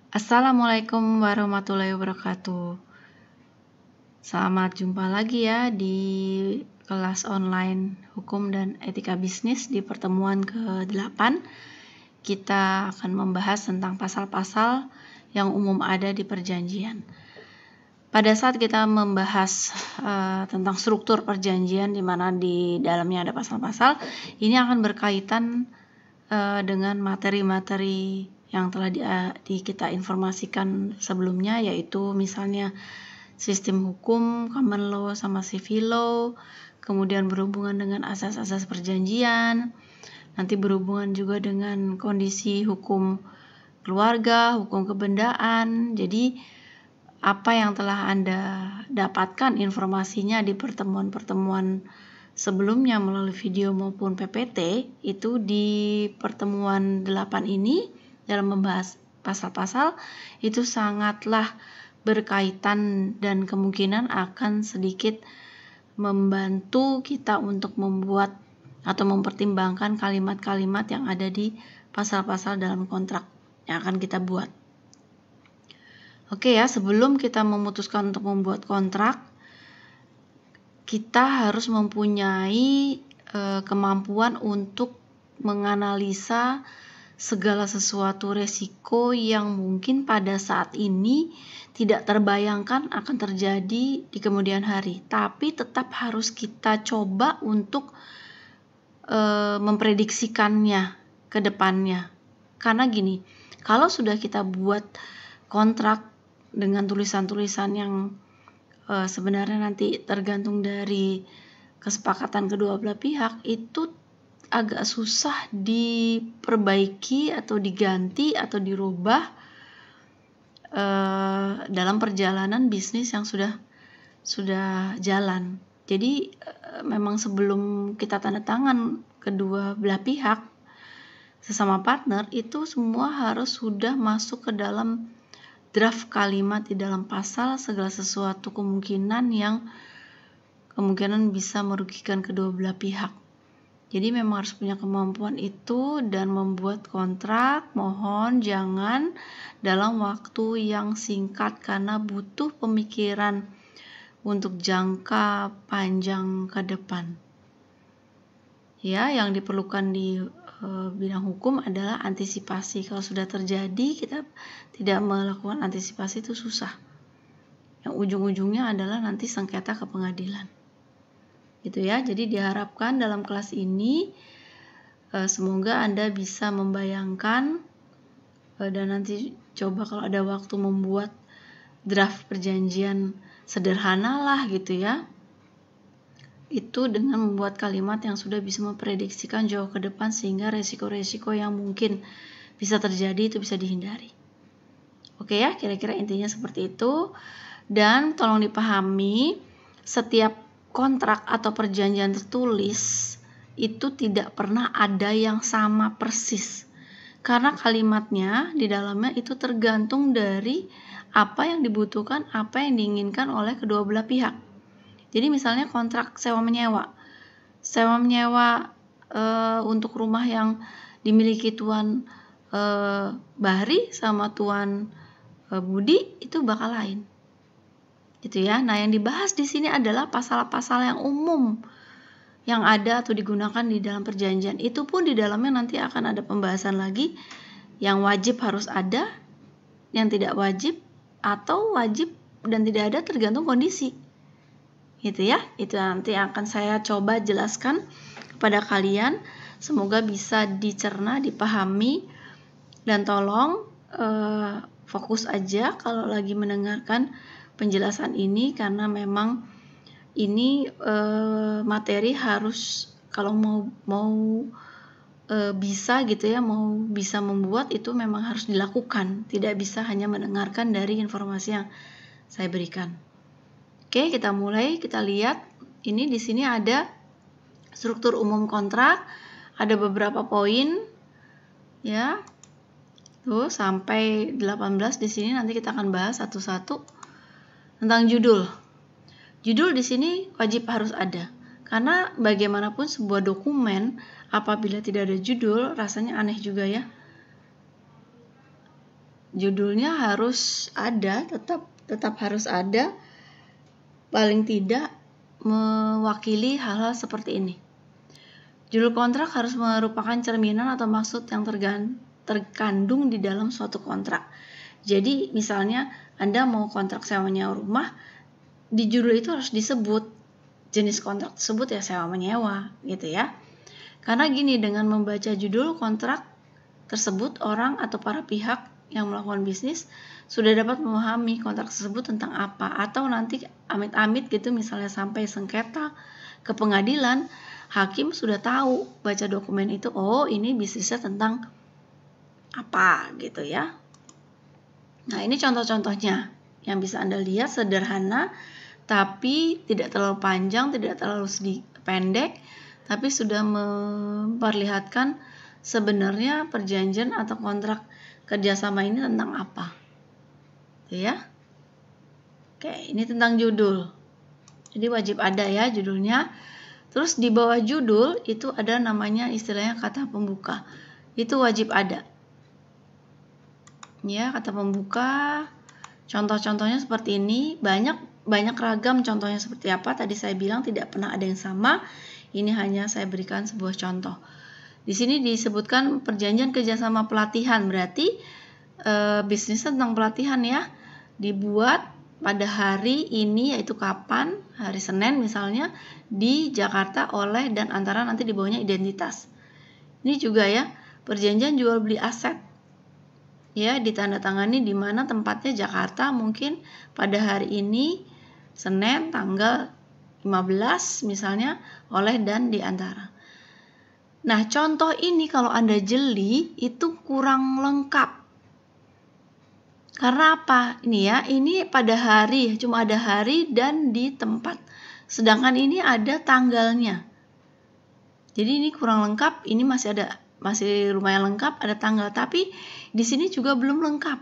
Assalamualaikum warahmatullahi wabarakatuh. Selamat jumpa lagi ya di kelas online Hukum dan Etika Bisnis di pertemuan ke-8. Kita akan membahas tentang pasal-pasal yang umum ada di perjanjian. Pada saat kita membahas tentang struktur perjanjian di mana di dalamnya ada pasal-pasal, ini akan berkaitan dengan materi-materi yang telah kita informasikan sebelumnya, yaitu misalnya sistem hukum, common law sama civil law, kemudian berhubungan dengan asas-asas perjanjian, nanti berhubungan juga dengan kondisi hukum keluarga, hukum kebendaan. Jadi apa yang telah Anda dapatkan informasinya di pertemuan-pertemuan sebelumnya melalui video maupun PPT, itu di pertemuan 8 ini dalam membahas pasal-pasal itu sangatlah berkaitan dan kemungkinan akan sedikit membantu kita untuk membuat atau mempertimbangkan kalimat-kalimat yang ada di pasal-pasal dalam kontrak yang akan kita buat. Oke ya, sebelum kita memutuskan untuk membuat kontrak, kita harus mempunyai kemampuan untuk menganalisa segala sesuatu resiko yang mungkin pada saat ini tidak terbayangkan akan terjadi di kemudian hari, tapi tetap harus kita coba untuk memprediksikannya ke depannya. Karena gini, kalau sudah kita buat kontrak dengan tulisan-tulisan yang sebenarnya nanti tergantung dari kesepakatan kedua belah pihak, itu agak susah diperbaiki atau diganti atau dirubah dalam perjalanan bisnis yang sudah jalan. Jadi memang sebelum kita tanda tangan kedua belah pihak sesama partner, itu semua harus sudah masuk ke dalam draft kalimat di dalam pasal segala sesuatu kemungkinan bisa merugikan kedua belah pihak. Jadi memang harus punya kemampuan itu, dan membuat kontrak mohon jangan dalam waktu yang singkat karena butuh pemikiran untuk jangka panjang ke depan. Ya, yang diperlukan di bidang hukum adalah antisipasi. Kalau sudah terjadi kita tidak melakukan antisipasi itu susah. Yang ujung-ujungnya adalah nanti sengketa ke pengadilan. Gitu ya. Jadi diharapkan dalam kelas ini semoga Anda bisa membayangkan dan nanti coba kalau ada waktu membuat draft perjanjian sederhana lah gitu ya. Itu dengan membuat kalimat yang sudah bisa memprediksikan jauh ke depan sehingga resiko-resiko yang mungkin bisa terjadi itu bisa dihindari. Oke ya, kira-kira intinya seperti itu. Dan tolong dipahami, setiap kontrak atau perjanjian tertulis itu tidak pernah ada yang sama persis. Karena kalimatnya di dalamnya itu tergantung dari apa yang dibutuhkan, apa yang diinginkan oleh kedua belah pihak. Jadi misalnya kontrak sewa menyewa untuk rumah yang dimiliki Tuan Bahri sama Tuan Budi itu bakal lain. Gitu ya. Nah, yang dibahas di sini adalah pasal-pasal yang umum yang ada atau digunakan di dalam perjanjian. Itu pun di dalamnya nanti akan ada pembahasan lagi yang wajib harus ada, yang tidak wajib, atau wajib dan tidak ada tergantung kondisi. Gitu ya. Itu nanti akan saya coba jelaskan kepada kalian. Semoga bisa dicerna, dipahami, dan tolong fokus aja kalau lagi mendengarkan penjelasan ini, karena memang ini materi harus kalau mau bisa gitu ya, mau bisa membuat itu memang harus dilakukan, tidak bisa hanya mendengarkan dari informasi yang saya berikan. Oke, kita mulai, kita lihat. Ini di sini ada struktur umum kontrak, ada beberapa poin ya. Tuh sampai 18 di sini nanti kita akan bahas satu-satu. Tentang judul. Judul di sini wajib harus ada. Karena bagaimanapun sebuah dokumen apabila tidak ada judul rasanya aneh juga ya. judulnya harus ada, tetap harus ada, paling tidak mewakili hal-hal seperti ini. Judul kontrak harus merupakan cerminan atau maksud yang terkandung di dalam suatu kontrak. Jadi misalnya Anda mau kontrak sewa menyewa rumah, di judul itu harus disebut jenis kontrak tersebut ya sewa menyewa gitu ya. Karena gini, dengan membaca judul kontrak tersebut, orang atau para pihak yang melakukan bisnis sudah dapat memahami kontrak tersebut tentang apa. Atau nanti amit-amit gitu misalnya sampai sengketa ke pengadilan, hakim sudah tahu baca dokumen itu, oh ini bisnisnya tentang apa gitu ya. Nah, ini contoh-contohnya yang bisa Anda lihat, sederhana tapi tidak terlalu panjang, tidak terlalu pendek, tapi sudah memperlihatkan sebenarnya perjanjian atau kontrak kerjasama ini tentang apa. Gitu ya. Oke, ini tentang judul. Jadi wajib ada ya judulnya. Terus di bawah judul itu ada namanya istilahnya kata pembuka. Itu wajib ada. Ya, kata pembuka. Contoh-contohnya seperti ini. Banyak ragam contohnya seperti apa. Tadi saya bilang tidak pernah ada yang sama. Ini hanya saya berikan sebuah contoh. Di sini disebutkan perjanjian kerjasama pelatihan. Berarti bisnis tentang pelatihan ya. Dibuat pada hari ini, yaitu kapan, hari Senin misalnya, di Jakarta oleh dan antara, nanti di bawahnya identitas. Ini juga ya, perjanjian jual beli aset. Ya, ditandatangani di mana tempatnya Jakarta, mungkin pada hari ini Senin tanggal 15 misalnya, oleh dan di antara. Nah, contoh ini kalau Anda jeli itu kurang lengkap. Karena apa? Ini ya, ini pada hari, cuma ada hari dan di tempat. Sedangkan ini ada tanggalnya. Jadi ini kurang lengkap, ini masih lumayan lengkap, ada tanggal, tapi di sini juga belum lengkap.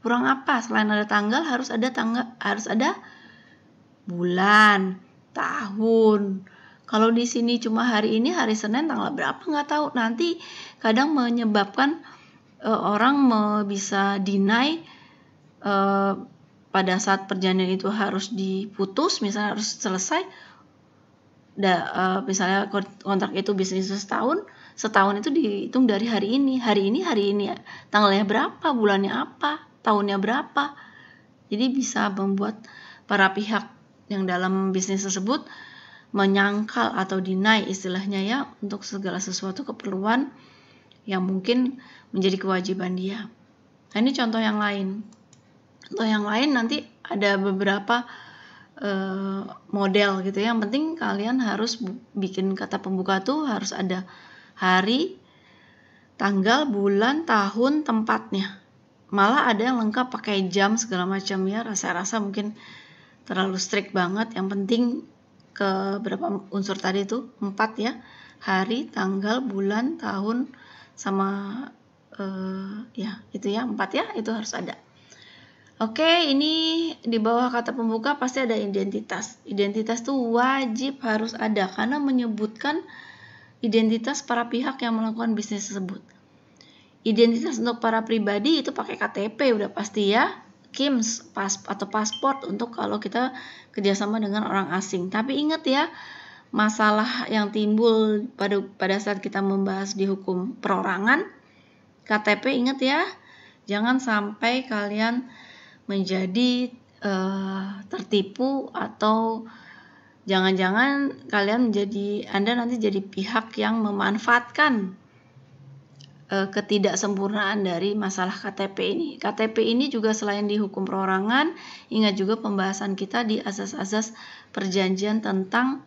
Kurang apa? Selain ada tanggal, harus ada bulan, tahun. Kalau di sini cuma hari ini, hari Senin tanggal berapa nggak tahu. Nanti kadang menyebabkan orang bisa deny pada saat perjanjian itu harus diputus, misalnya harus selesai. Misalnya kontrak itu bisnis setahun itu dihitung dari hari ini tanggalnya berapa, bulannya apa, tahunnya berapa. Jadi bisa membuat para pihak yang dalam bisnis tersebut menyangkal atau deny istilahnya ya, untuk segala sesuatu keperluan yang mungkin menjadi kewajiban dia. Nah, ini contoh yang lain. Contoh yang lain nanti ada beberapa model gitu ya. Yang penting kalian harus bikin kata pembuka tuh harus ada hari, tanggal, bulan, tahun, tempatnya. Malah ada yang lengkap pakai jam segala macam ya. Rasa-rasa mungkin terlalu strict banget. Yang penting ke berapa unsur tadi itu 4 ya. Hari, tanggal, bulan, tahun, sama ya itu ya 4 ya, itu harus ada. Oke, ini di bawah kata pembuka pasti ada identitas. Identitas tuh wajib harus ada karena menyebutkan identitas para pihak yang melakukan bisnis tersebut. Identitas untuk para pribadi itu pakai KTP udah pasti ya, KIMS atau paspor untuk kalau kita kerjasama dengan orang asing. Tapi ingat ya, masalah yang timbul pada saat kita membahas di hukum perorangan, KTP ingat ya, jangan sampai kalian menjadi tertipu atau jangan-jangan kalian Anda nanti jadi pihak yang memanfaatkan ketidaksempurnaan dari masalah KTP ini. KTP ini juga selain di hukum perorangan, ingat juga pembahasan kita di asas-asas perjanjian tentang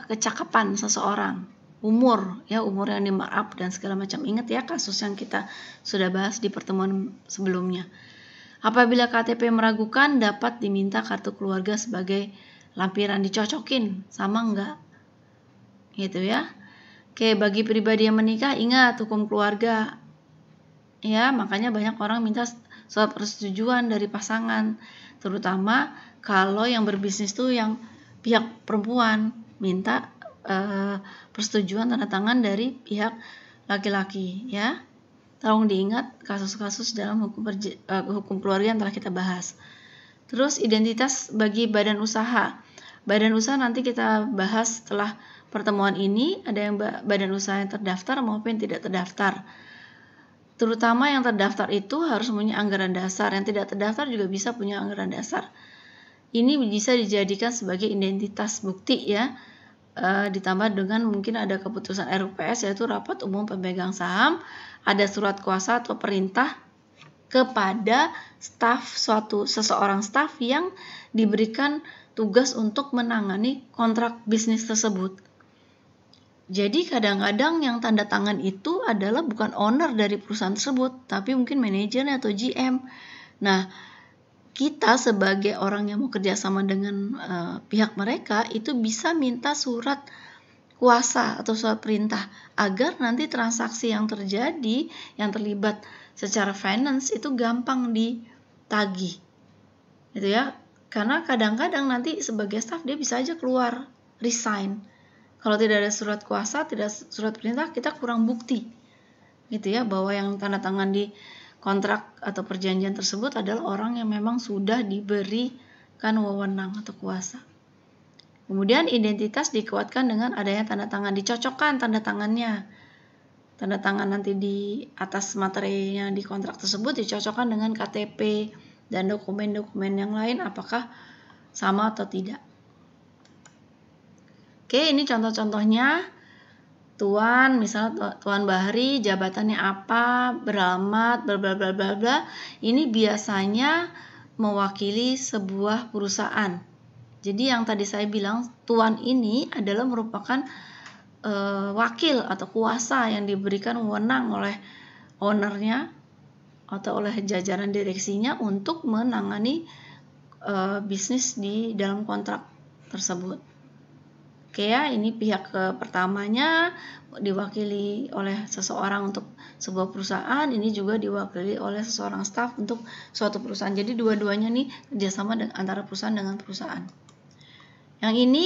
kecakapan seseorang, umur yang di markup dan segala macam. Ingat ya kasus yang kita sudah bahas di pertemuan sebelumnya. Apabila KTP meragukan, dapat diminta kartu keluarga sebagai lampiran, dicocokin sama enggak gitu ya. Oke, bagi pribadi yang menikah ingat hukum keluarga ya, makanya banyak orang minta surat persetujuan dari pasangan, terutama kalau yang berbisnis tuh yang pihak perempuan minta persetujuan tanda tangan dari pihak laki-laki ya. Tolong diingat kasus-kasus dalam hukum keluarga yang telah kita bahas. Terus identitas bagi badan usaha. Badan usaha nanti kita bahas setelah pertemuan ini. Ada yang badan usaha yang terdaftar maupun tidak terdaftar. Terutama yang terdaftar itu harus punya anggaran dasar. Yang tidak terdaftar juga bisa punya anggaran dasar. Ini bisa dijadikan sebagai identitas bukti ya. Ditambah dengan mungkin ada keputusan RUPS yaitu rapat umum pemegang saham, ada surat kuasa atau perintah kepada seseorang staf yang diberikan tugas untuk menangani kontrak bisnis tersebut. Jadi kadang-kadang yang tanda tangan itu adalah bukan owner dari perusahaan tersebut, tapi mungkin manajernya atau GM. Nah, kita sebagai orang yang mau kerjasama dengan pihak mereka itu bisa minta surat kuasa atau surat perintah agar nanti transaksi yang terjadi yang terlibat secara finance itu gampang ditagih gitu ya, karena kadang-kadang nanti sebagai staff dia bisa aja keluar resign kalau tidak ada surat kuasa, tidak surat perintah, kita kurang bukti gitu ya bahwa yang tanda tangan di kontrak atau perjanjian tersebut adalah orang yang memang sudah diberikan wewenang atau kuasa. Kemudian identitas dikuatkan dengan adanya tanda tangan, dicocokkan tanda tangannya. Tanda tangan nanti di atas materinya di kontrak tersebut dicocokkan dengan KTP dan dokumen-dokumen yang lain apakah sama atau tidak. Oke, ini contoh-contohnya. Tuan, misalnya Tuan Bahri, jabatannya apa, beralamat, bla bla bla bla bla. Ini biasanya mewakili sebuah perusahaan. Jadi yang tadi saya bilang, Tuan ini adalah merupakan wakil atau kuasa yang diberikan wewenang oleh ownernya atau oleh jajaran direksinya untuk menangani bisnis di dalam kontrak tersebut. Oke ya, ini pihak pertamanya diwakili oleh seseorang untuk sebuah perusahaan, ini juga diwakili oleh seseorang staf untuk suatu perusahaan. Jadi dua-duanya nih kerjasama antara perusahaan dengan perusahaan. Yang ini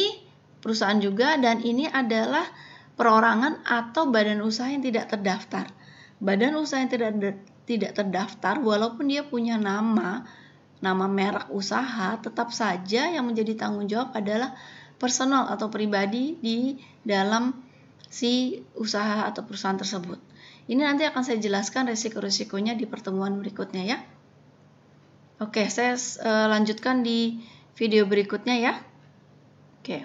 perusahaan juga, dan ini adalah perorangan atau badan usaha yang tidak terdaftar. Badan usaha yang tidak terdaftar, walaupun dia punya nama merek usaha, tetap saja yang menjadi tanggung jawab adalah personal atau pribadi di dalam si usaha atau perusahaan tersebut. Ini nanti akan saya jelaskan resiko-resikonya di pertemuan berikutnya ya. Oke, saya lanjutkan di video berikutnya ya. Oke.